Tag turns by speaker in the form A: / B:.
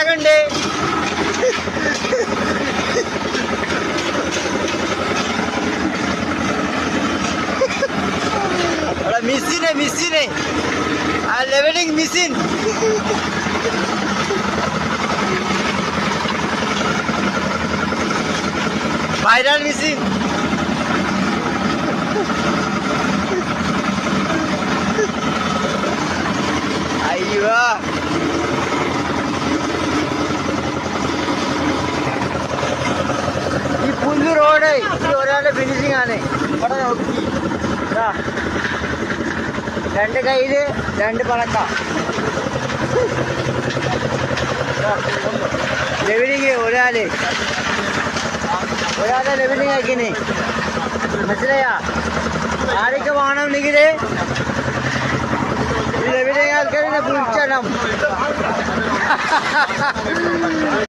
A: ആകണ്ടേ? മെസ്സിനെ ആ levelling മെസ്സിൻ viral മെസ്സിൻ അയ്യോ ഈ പുല്ല് റോഡ് ഒരാളുടെ ഫിനിഷിംഗ് ആണ്. ഇവിടെ നോക്കി രണ്ട് കയ്യില് രണ്ട് പണക്ക ലെവലിങ് ഒരാളെ ലെവലിങ് ആക്കിന്. മനസ്സിലായാ? ആരൊക്കെ വേണമെന്നെങ്കിൽ ലെവലിങ് ആൾക്കാരെ വിളിച്ചണം.